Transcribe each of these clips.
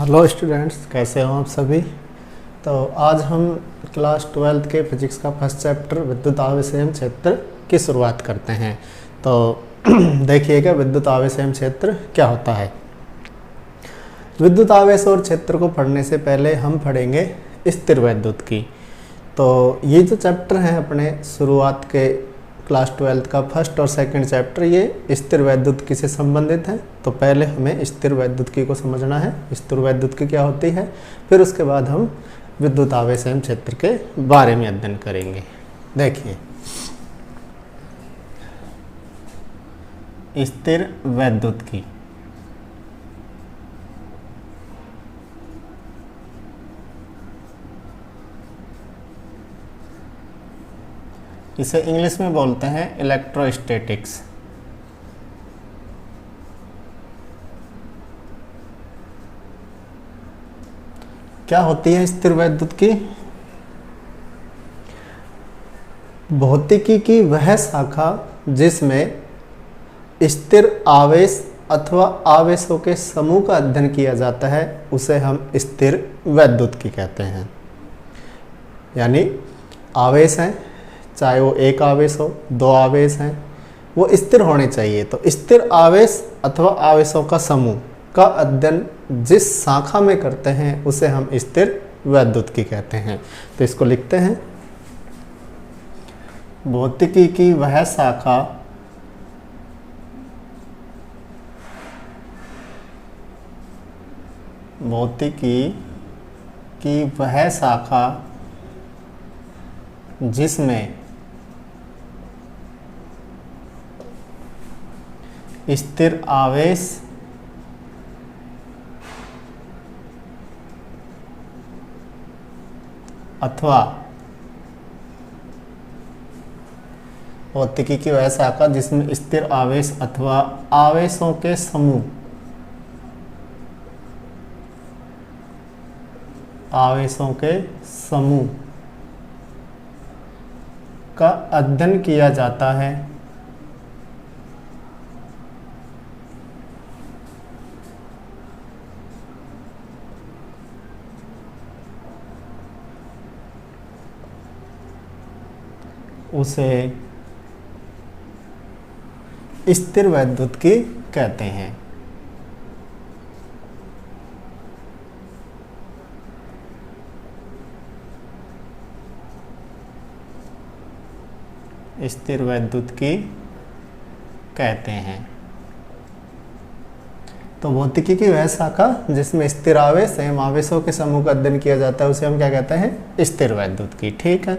Hello students, कैसे हो आप सभी। तो आज हम क्लास 12th के फिजिक्स का फर्स्ट चैप्टर विद्युत आवेश एवं क्षेत्र की शुरुआत करते हैं। तो देखिएगा विद्युत आवेश एवं क्षेत्र क्या होता है। विद्युत आवेश और क्षेत्र को पढ़ने से पहले हम पढ़ेंगे स्थिर वैद्युत की। तो ये जो चैप्टर हैं अपने शुरुआत के क्लास 12th का फर्स्ट और सेकंड चैप्टर ये स्थिर वैद्युतिकी से संबंधित है। तो पहले हमें स्थिर वैद्युतिकी को समझना है, स्थिर वैद्युतिकी क्या होती है, फिर उसके बाद हम विद्युत आवेश एवं क्षेत्र के बारे में अध्ययन करेंगे। देखिए, स्थिर वैद्युतिकी इसे इंग्लिश में बोलते हैं इलेक्ट्रोस्टैटिक्स। क्या होती है स्थिर वैद्युतिकी? भौतिकी की वह शाखा जिसमें स्थिर आवेश अथवा आवेशों के समूह का अध्ययन किया जाता है उसे हम स्थिर वैद्युतिकी कहते हैं। यानी आवेश हैं, चाहे वो एक आवेश हो, दो आवेश हैं, वो स्थिर होने चाहिए। तो स्थिर आवेश अथवा आवेशों का समूह का अध्ययन जिस शाखा में करते हैं उसे हम स्थिर वैद्युतिकी कहते हैं। तो इसको लिखते हैं, भौतिकी की वह शाखा जिसमें स्थिर आवेश अथवा भौतिकी की वह शाखा जिसमें स्थिर आवेश अथवा आवेशों के समूह का अध्ययन किया जाता है उसे स्थिर वैद्युतिकी कहते हैं। स्थिर वैद्युतिकी कहते हैं। तो भौतिकी की वह शाखा जिसमें स्थिर आवेश एवं आवेशों के समूह का अध्ययन किया जाता है उसे हम क्या कहते हैं? स्थिर वैद्युतिकी। ठीक है,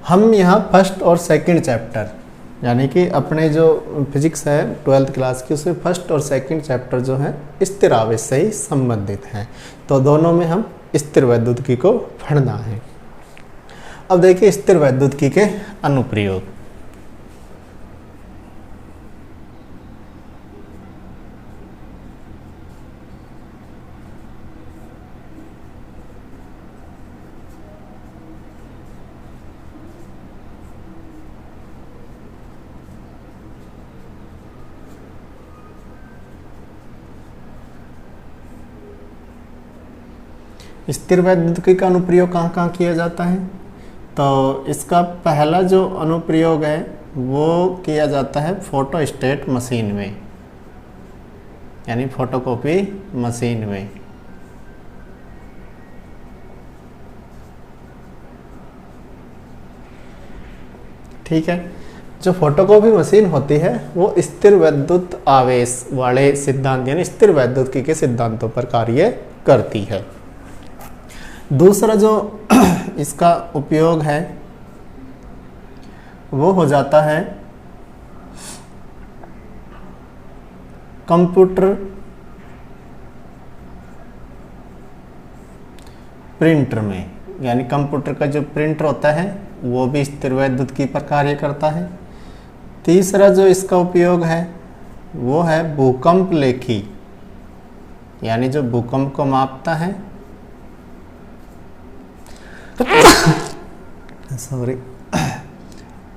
हम यहाँ फर्स्ट और सेकंड चैप्टर यानी कि अपने जो फिजिक्स है 12th क्लास की उसमें फर्स्ट और सेकंड चैप्टर जो है स्थिर आवेश से ही संबंधित हैं। तो दोनों में हम स्थिर वैद्युतिकी को पढ़ना है। अब देखिए स्थिर वैद्युतिकी के अनुप्रयोग। स्थिर वैद्युतिकी का अनुप्रयोग कहाँ कहाँ किया जाता है? तो इसका पहला जो अनुप्रयोग है वो किया जाता है फोटोस्टेट मशीन में, यानी फोटोकॉपी मशीन में। ठीक है, जो फोटोकॉपी मशीन होती है वो स्थिर वैद्युत आवेश वाले सिद्धांत यानी स्थिर वैद्युतिकी के सिद्धांतों पर कार्य करती है। दूसरा जो इसका उपयोग है वो हो जाता है कंप्यूटर प्रिंटर में, यानी कंप्यूटर का जो प्रिंटर होता है वो भी स्थिर वैद्युतिकी पर कार्य करता है। तीसरा जो इसका उपयोग है वो है भूकंप लेखी, यानी जो भूकंप को मापता है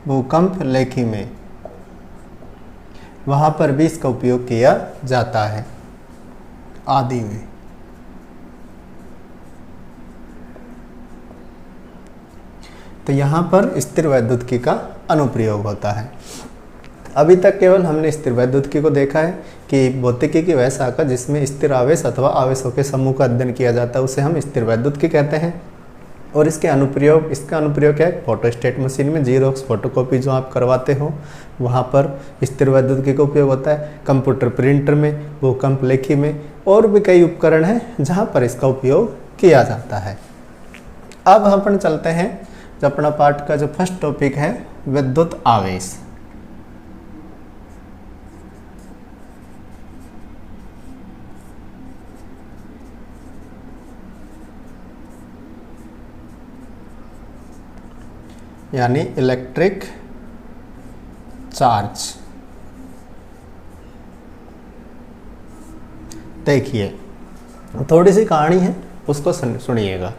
भूकंप लेखी में, वहाँ पर भी इसका उपयोग किया जाता है आदि में। तो यहाँ पर स्थिर वैद्युतिकी का अनुप्रयोग होता है। अभी तक केवल हमने स्थिर वैद्युतिकी को देखा है कि भौतिकी की वह शाखा जिसमें स्थिर आवेश अथवा आवेशों के समूह का अध्ययन किया जाता है उसे हम स्थिर वैद्युतिकी कहते हैं। और इसका अनुप्रयोग क्या है, फोटोस्टेट मशीन में जीरोक्स फोटोकॉपी जो आप करवाते हो वहाँ पर स्थिर वैद्युतिकी का उपयोग होता है। कंप्यूटर प्रिंटर में, भूकंप लेखी में और भी कई उपकरण हैं जहाँ पर इसका उपयोग किया जाता है। अब हम अपन चलते हैं जो अपना पाठ का जो फर्स्ट टॉपिक है विद्युत आवेश। यानी इलेक्ट्रिक चार्ज। देखिए थोड़ी सी कहानी है, उसको सुनिएगा।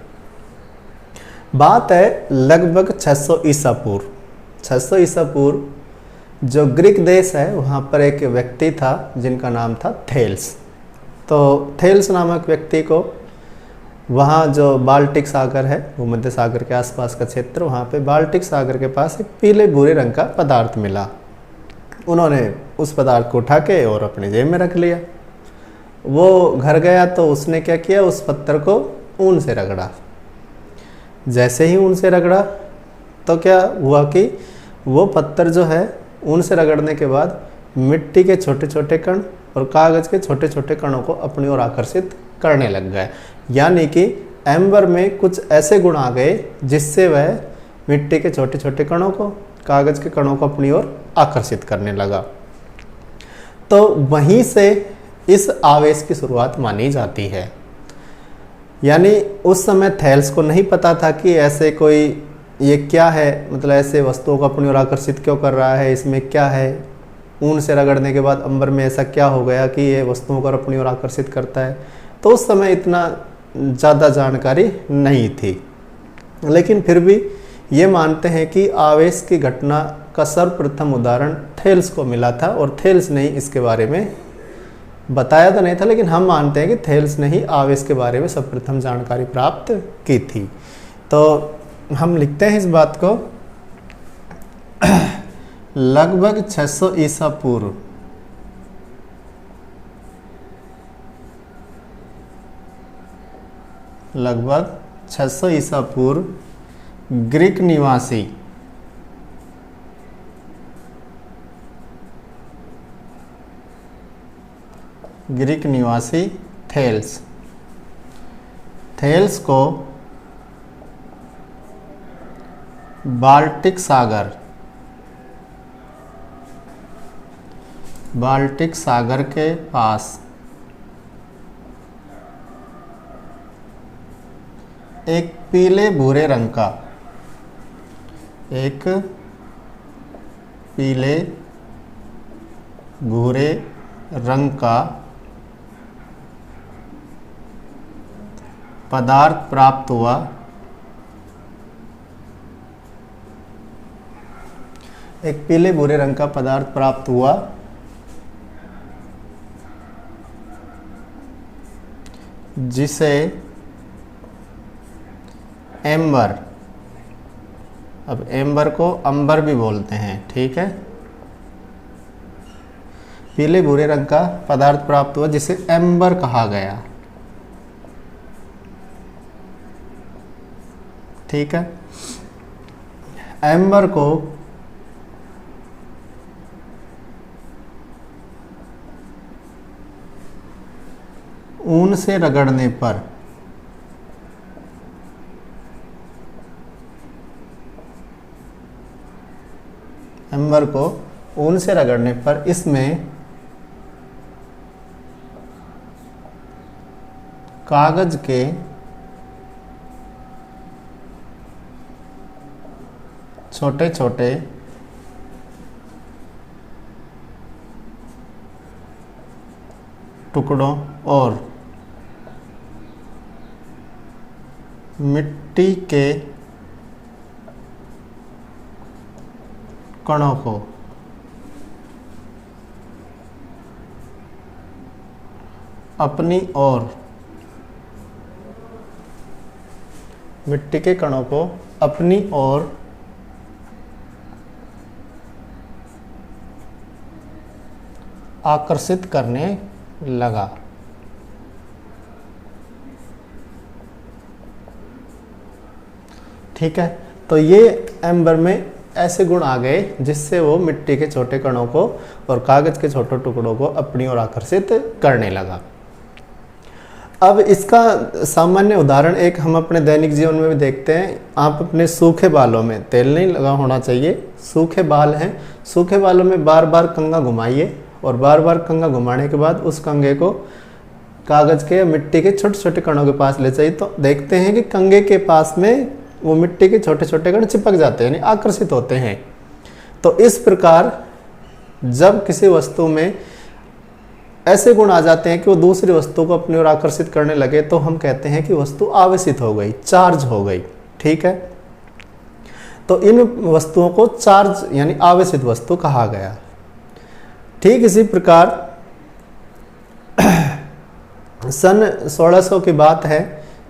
बात है लगभग 600 ईसा पूर्व। 600 ईसा पूर्व जो ग्रीक देश है वहाँ पर एक व्यक्ति था जिनका नाम था थेल्स। तो थेल्स नामक व्यक्ति को वहाँ जो बाल्टिक सागर है, भूमध्य सागर के आसपास का क्षेत्र, वहाँ पे बाल्टिक सागर के पास एक पीले भूरे रंग का पदार्थ मिला। उन्होंने उस पदार्थ को उठा के और अपने जेब में रख लिया। वो घर गया तो उसने क्या किया, उस पत्थर को ऊन से रगड़ा। जैसे ही ऊन से रगड़ा तो क्या हुआ कि वो पत्थर जो है ऊन से रगड़ने के बाद मिट्टी के छोटे छोटे कण और कागज़ के छोटे छोटे कणों को अपनी ओर आकर्षित करने लग गए। यानी कि एम्बर में कुछ ऐसे गुण आ गए जिससे वह मिट्टी के छोटे छोटे कणों को, कागज़ के कणों को अपनी ओर आकर्षित करने लगा। तो वहीं से इस आवेश की शुरुआत मानी जाती है। यानी उस समय थेल्स को नहीं पता था कि ऐसे कोई ये क्या है, मतलब ऐसे वस्तुओं को अपनी ओर आकर्षित क्यों कर रहा है, इसमें क्या है, ऊन से रगड़ने के बाद अंबर में ऐसा क्या हो गया कि ये वस्तुओं को अपनी ओर आकर्षित करता है। तो उस समय इतना ज़्यादा जानकारी नहीं थी, लेकिन फिर भी ये मानते हैं कि आवेश की घटना का सर्वप्रथम उदाहरण थेल्स को मिला था और थेल्स ने इसके बारे में बताया तो नहीं था, लेकिन हम मानते हैं कि थेल्स ने ही आवेश के बारे में सर्वप्रथम जानकारी प्राप्त की थी। तो हम लिखते हैं इस बात को लगभग 600 ईसा पूर्व लगभग 600 ईसा पूर्व ग्रीक निवासी थेल्स को बाल्टिक सागर के पास एक पीले भूरे रंग का पदार्थ प्राप्त हुआ, एक पीले भूरे रंग का पदार्थ प्राप्त हुआ जिसे एम्बर, अब एम्बर को अंबर भी बोलते हैं, ठीक है। पीले भूरे रंग का पदार्थ प्राप्त हुआ जिसे एम्बर कहा गया, ठीक है। एम्बर को ऊन से रगड़ने पर एम्बर को ऊन से रगड़ने पर इसमें कागज के छोटे छोटे टुकड़ों और मिट्टी के कणों को अपनी ओर, मिट्टी के कणों को अपनी ओर आकर्षित करने लगा। ठीक है, तो ये एम्बर में ऐसे गुण आ गए जिससे वो मिट्टी के छोटे कणों को और कागज के छोटे टुकड़ों को अपनी ओर आकर्षित करने लगा। अब इसका सामान्य उदाहरण एक हम अपने दैनिक जीवन में भी देखते हैं। आप अपने सूखे बालों में, तेल नहीं लगा होना चाहिए, सूखे बाल हैं, सूखे बालों में बार बार कंघा घुमाइए और बार बार कंघा घुमाने के बाद उस कंघे को कागज के या मिट्टी के छोटे छोटे कणों के पास ले जाइए, तो देखते हैं कि कंघे के पास में वो मिट्टी के छोटे छोटे कण चिपक जाते हैं, यानी आकर्षित होते हैं। तो इस प्रकार जब किसी वस्तु में ऐसे गुण आ जाते हैं कि वो दूसरी वस्तु को अपनी ओर आकर्षित करने लगे, तो हम कहते हैं कि वस्तु आवेशित हो गई, चार्ज हो गई। ठीक है, तो इन वस्तुओं को चार्ज यानी आवेशित वस्तु कहा गया। ठीक इसी प्रकार सन 1600 की बात है।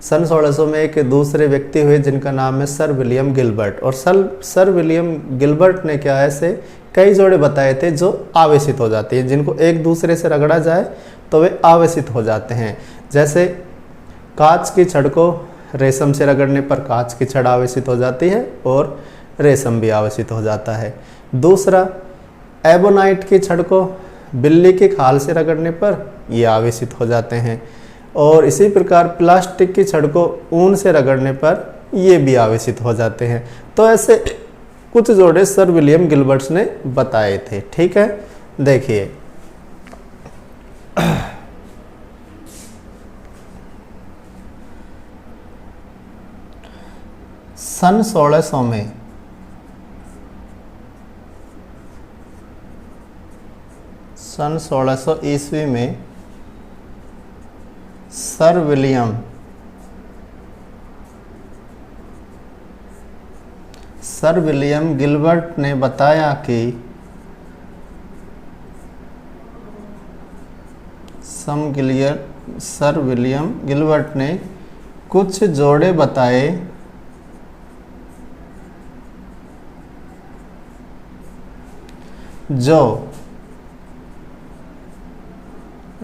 सन 1600 में एक दूसरे व्यक्ति हुए जिनका नाम है सर विलियम गिलबर्ट, और सर विलियम गिलबर्ट ने क्या ऐसे कई जोड़े बताए थे जो आवेशित हो जाती हैं, जिनको एक दूसरे से रगड़ा जाए तो वे आवेशित हो जाते हैं। जैसे कांच की छड़ को रेशम से रगड़ने पर कांच की छड़ आवेशित हो जाती है और रेशम भी आवेशित हो जाता है। दूसरा, एबोनाइट की छड़ को बिल्ली की खाल से रगड़ने पर ये आवेशित हो जाते हैं, और इसी प्रकार प्लास्टिक की छड़ को ऊन से रगड़ने पर ये भी आवेशित हो जाते हैं। तो ऐसे कुछ जोड़े सर विलियम गिलबर्ट ने बताए थे। ठीक है, देखिए सन 1600 में सन 1600 ईस्वी में सर विलियम गिलबर्ट ने बताया कि सर विलियम गिलबर्ट ने कुछ जोड़े बताए जो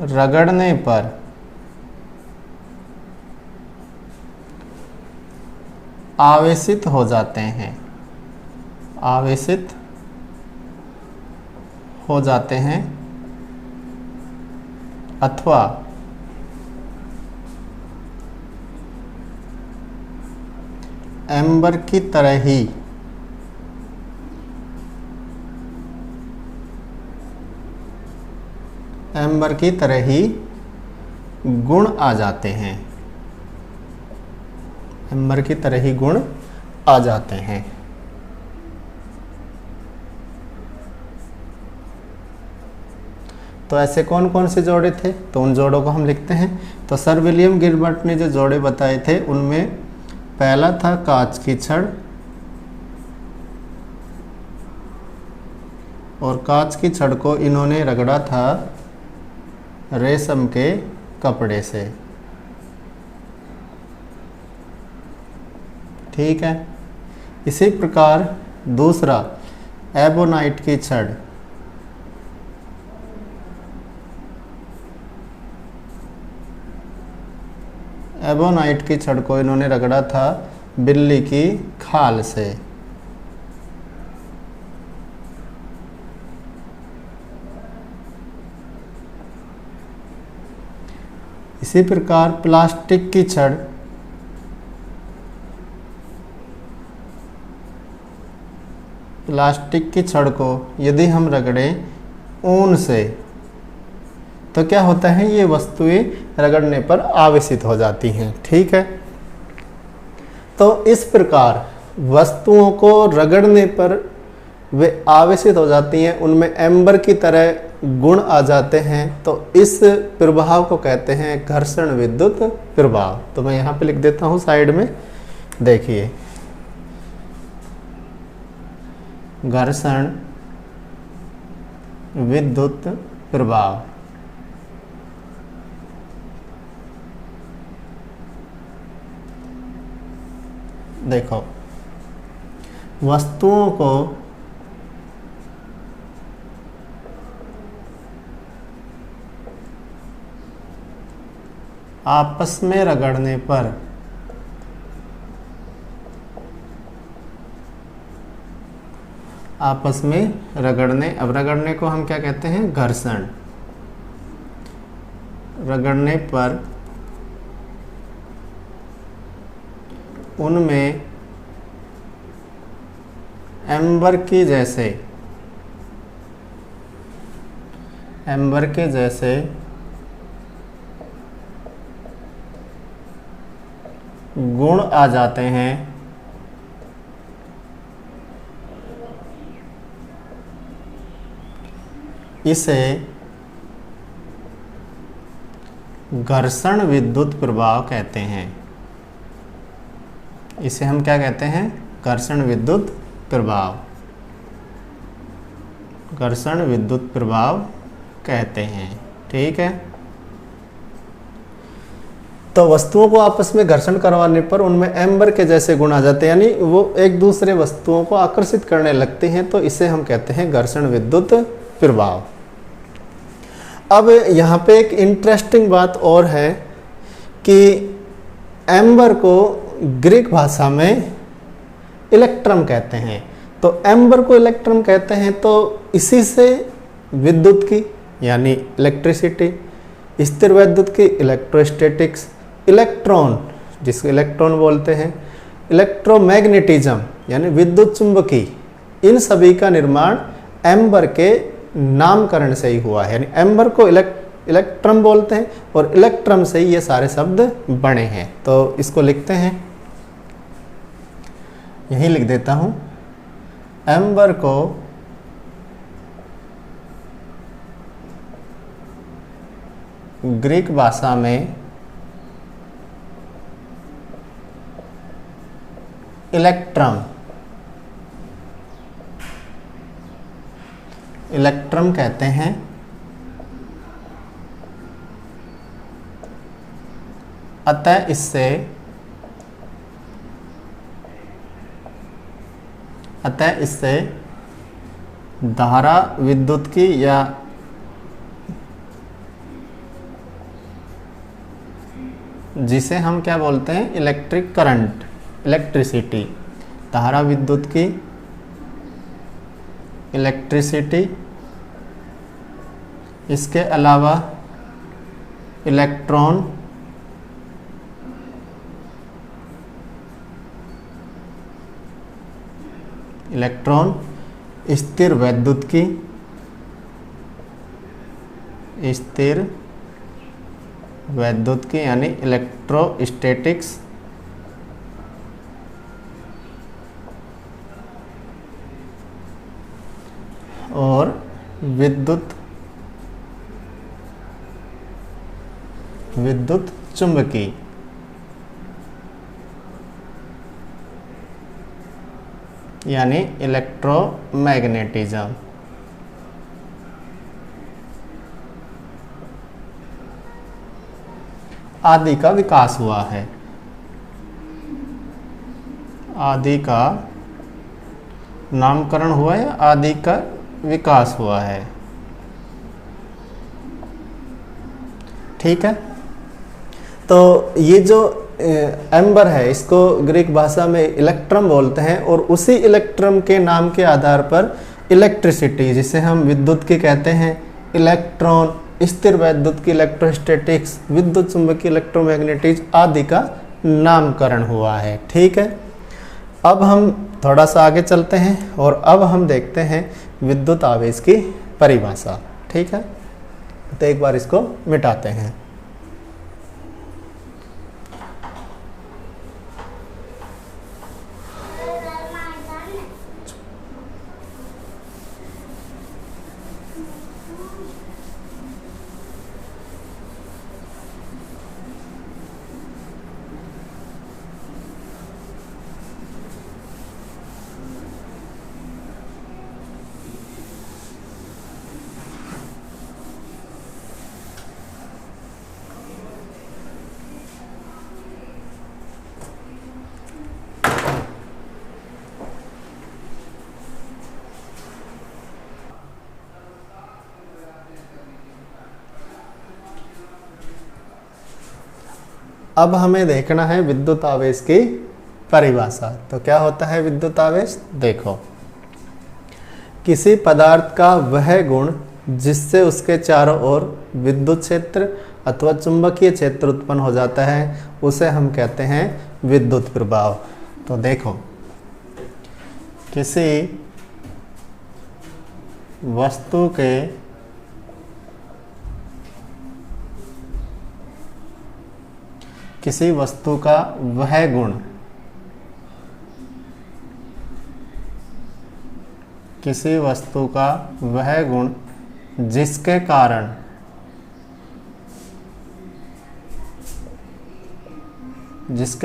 रगड़ने पर आवेशित हो जाते हैं, आवेशित हो जाते हैं अथवा एम्बर की तरह ही गुण आ जाते हैं, एम्बर की तरह ही गुण आ जाते हैं। तो ऐसे कौन कौन से जोड़े थे, तो उन जोड़ों को हम लिखते हैं। तो सर विलियम गिलबर्ट ने जो जोड़े बताए थे उनमें पहला था कांच की छड़, और कांच की छड़ को इन्होंने रगड़ा था रेशम के कपड़े से। ठीक है, इसी प्रकार दूसरा एबोनाइट की छड़, एबोनाइट की छड़ को इन्होंने रगड़ा था बिल्ली की खाल से। इसी प्रकार प्लास्टिक की छड़, प्लास्टिक की छड़ को यदि हम रगड़ें ऊन से तो क्या होता है, ये वस्तुएं रगड़ने पर आवेशित हो जाती हैं। ठीक है, तो इस प्रकार वस्तुओं को रगड़ने पर वे आवेशित हो जाती हैं, उनमें एम्बर की तरह गुण आ जाते हैं। तो इस प्रभाव को कहते हैं घर्षण विद्युत प्रभाव। तो मैं यहाँ पे लिख देता हूँ साइड में, देखिए घर्षण विद्युत प्रभाव। देखो, वस्तुओं को आपस में रगड़ने पर आपस में रगड़ने, अब रगड़ने को हम क्या कहते हैं? घर्षण। रगड़ने पर उनमें एम्बर के जैसे गुण आ जाते हैं, इसे घर्षण विद्युत प्रभाव कहते हैं। इसे हम क्या कहते हैं? घर्षण विद्युत प्रभाव। घर्षण विद्युत प्रभाव कहते हैं। ठीक है। तो वस्तुओं को आपस में घर्षण करवाने पर उनमें एम्बर के जैसे गुण आ जाते हैं, यानी वो एक दूसरे वस्तुओं को आकर्षित करने लगते हैं, तो इसे हम कहते हैं घर्षण विद्युत प्रभाव। अब यहाँ पे एक इंटरेस्टिंग बात और है कि एम्बर को ग्रीक भाषा में इलेक्ट्रम कहते हैं। तो एम्बर को इलेक्ट्रम कहते हैं, तो इसी से विद्युत की यानी इलेक्ट्रिसिटी, स्थिर विद्युत की इलेक्ट्रोस्टैटिक्स, इलेक्ट्रॉन जिसको इलेक्ट्रॉन बोलते हैं, इलेक्ट्रोमैग्नेटिज्म यानी विद्युत चुंबकी, इन सभी का निर्माण एम्बर के नामकरण से ही हुआ है। यानी एम्बर को इलेक्ट्रम बोलते हैं और इलेक्ट्रम से ही ये सारे शब्द बने हैं। तो इसको लिखते हैं, यही लिख देता हूं, एम्बर को ग्रीक भाषा में इलेक्ट्रम कहते हैं। अतः इससे धारा विद्युत की या जिसे हम क्या बोलते हैं? इलेक्ट्रिक करंट, इलेक्ट्रिसिटी, धारा विद्युत की इलेक्ट्रिसिटी, इसके अलावा इलेक्ट्रॉन, स्थिर विद्युत की, यानी इलेक्ट्रोस्टैटिक्स, और विद्युत चुंबकी, यानी इलेक्ट्रोमैग्नेटिज्म। आदि का विकास हुआ है। आदि का नामकरण हुआ है, आदि का विकास हुआ है। ठीक है। तो ये जो एम्बर है, इसको ग्रीक भाषा में इलेक्ट्रम बोलते हैं, और उसी इलेक्ट्रम के नाम के आधार पर इलेक्ट्रिसिटी, जिसे हम विद्युत की कहते हैं, इलेक्ट्रॉन, स्थिर विद्युत की इलेक्ट्रोस्टैटिक्स, विद्युत चुंबकीय इलेक्ट्रोमैग्नेटिज्म आदि का नामकरण हुआ है। ठीक है। अब हम थोड़ा सा आगे चलते हैं और अब हम देखते हैं विद्युत आवेश की परिभाषा। ठीक है। तो एक बार इसको मिटाते हैं। अब हमें देखना है विद्युत आवेश की परिभाषा। तो क्या होता है विद्युत आवेश? देखो, किसी पदार्थ का वह गुण जिससे उसके चारों ओर विद्युत क्षेत्र अथवा चुंबकीय क्षेत्र उत्पन्न हो जाता है, उसे हम कहते हैं विद्युत प्रभाव। तो देखो, किसी वस्तु के किसी वस्तु का वह गुण, किसी वस्तु का वह गुण जिसके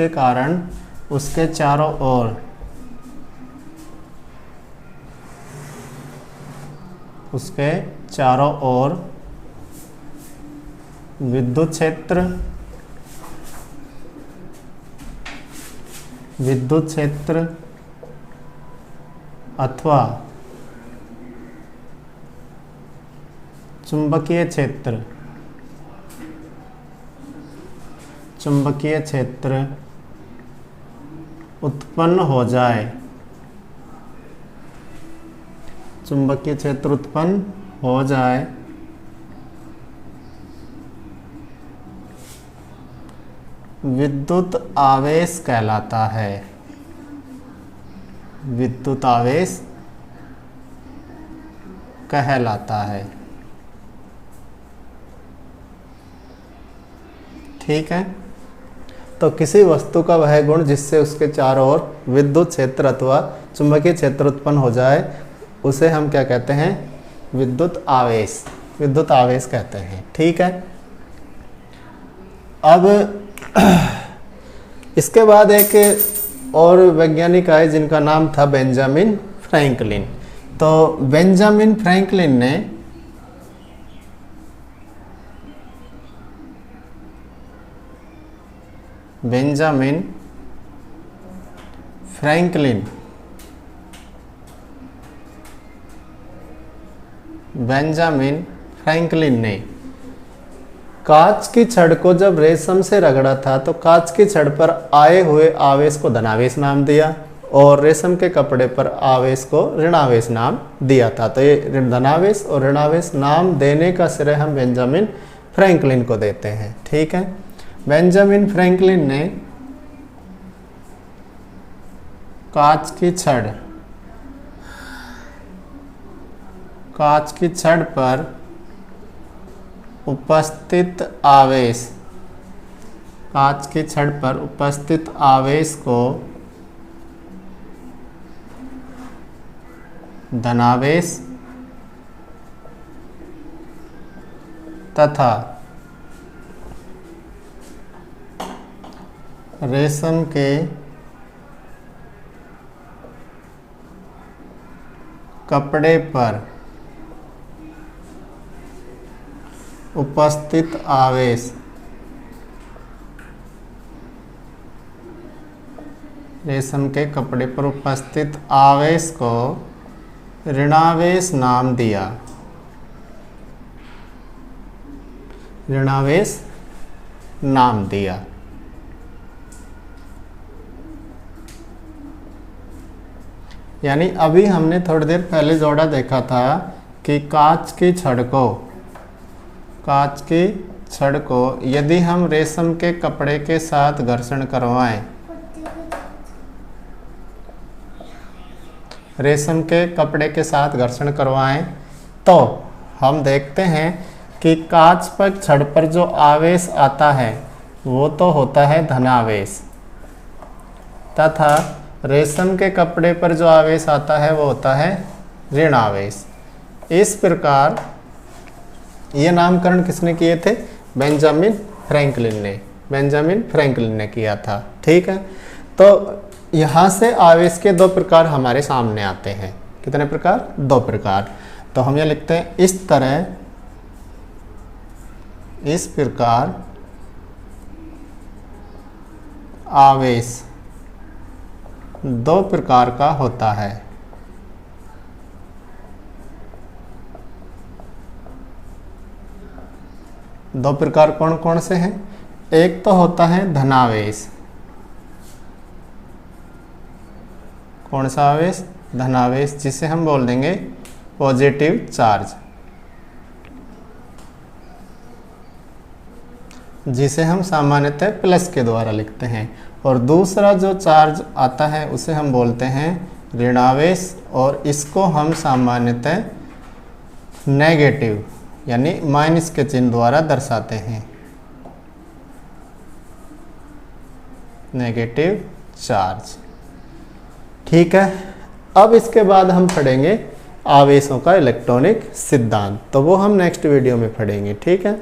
कारण उसके चारों ओर विद्युत क्षेत्र अथवा चुंबकीय क्षेत्र उत्पन्न हो जाए, चुंबकीय क्षेत्र उत्पन्न हो जाए, विद्युत आवेश कहलाता है। विद्युत आवेश कहलाता है। ठीक है। तो किसी वस्तु का वह गुण जिससे उसके चारों ओर विद्युत क्षेत्र अथवा चुंबकीय क्षेत्र उत्पन्न हो जाए, उसे हम क्या कहते हैं? विद्युत आवेश। विद्युत आवेश कहते हैं। ठीक है। अब इसके बाद एक और वैज्ञानिक आए जिनका नाम था बेंजामिन फ्रैंकलिन। तो बेंजामिन फ्रैंकलिन ने बेंजामिन फ्रैंकलिन ने कांच की छड़ को जब रेशम से रगड़ा था तो कांच की छड़ पर आए हुए आवेश को धनावेश नाम दिया और रेशम के कपड़े पर आवेश को ऋणावेश नाम दिया था। तो ये धनावेश और ऋणावेश नाम देने का श्रेय हम बेंजामिन फ्रैंकलिन को देते हैं। ठीक है। बेंजामिन फ्रैंकलिन ने कांच की छड़ पर उपस्थित आवेश को धनावेश तथा रेशम के कपड़े पर उपस्थित आवेश को ऋणावेश नाम दिया। यानी अभी हमने थोड़ी देर पहले जोड़ा देखा था कि कांच की छड़ को यदि हम रेशम के कपड़े के साथ घर्षण करवाएं, तो हम देखते हैं कि कांच पर छड़ पर जो आवेश आता है वो तो होता है धनावेश तथा रेशम के कपड़े पर जो आवेश आता है वो होता है ऋणावेश। इस प्रकार ये नामकरण किसने किए थे? बेंजामिन फ्रैंकलिन ने किया था। ठीक है। तो यहाँ से आवेश के दो प्रकार हमारे सामने आते हैं। कितने प्रकार? दो प्रकार। तो हम ये लिखते हैं इस प्रकार आवेश दो प्रकार का होता है। दो प्रकार कौन कौन से हैं? एक तो होता है धनावेश। कौन सा आवेश? धनावेश, जिसे हम बोल देंगे पॉजिटिव चार्ज, जिसे हम सामान्यतः प्लस के द्वारा लिखते हैं। और दूसरा जो चार्ज आता है उसे हम बोलते हैं ऋणावेश, और इसको हम सामान्यतः नेगेटिव यानी माइनस के चिन्ह द्वारा दर्शाते हैं, नेगेटिव चार्ज। ठीक है, अब इसके बाद हम पढ़ेंगे आवेशों का इलेक्ट्रॉनिक सिद्धांत, तो वो हम नेक्स्ट वीडियो में पढ़ेंगे। ठीक है,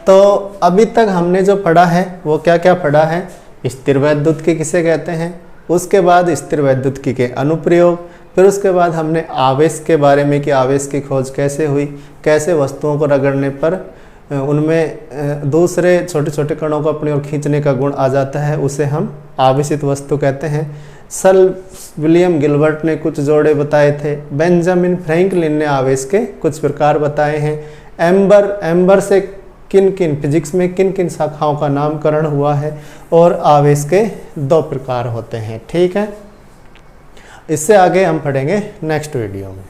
तो अभी तक हमने जो पढ़ा है वो क्या क्या पढ़ा है? स्थिर वैद्युतिकी किसे कहते हैं, उसके बाद स्थिर वैद्युतिकी के अनुप्रयोग, फिर उसके बाद हमने आवेश के बारे में कि आवेश की खोज कैसे हुई, कैसे वस्तुओं को रगड़ने पर उनमें दूसरे छोटे छोटे कणों को अपनी ओर खींचने का गुण आ जाता है, उसे हम आवेशित वस्तु कहते हैं। सर विलियम गिलबर्ट ने कुछ जोड़े बताए थे। बेंजामिन फ्रैंकलिन ने आवेश के कुछ प्रकार बताए हैं। एम्बर से किन किन फिजिक्स में किन किन शाखाओं का नामकरण हुआ है, और आवेश के 2 प्रकार होते हैं। ठीक है, इससे आगे हम पढ़ेंगे नेक्स्ट वीडियो में।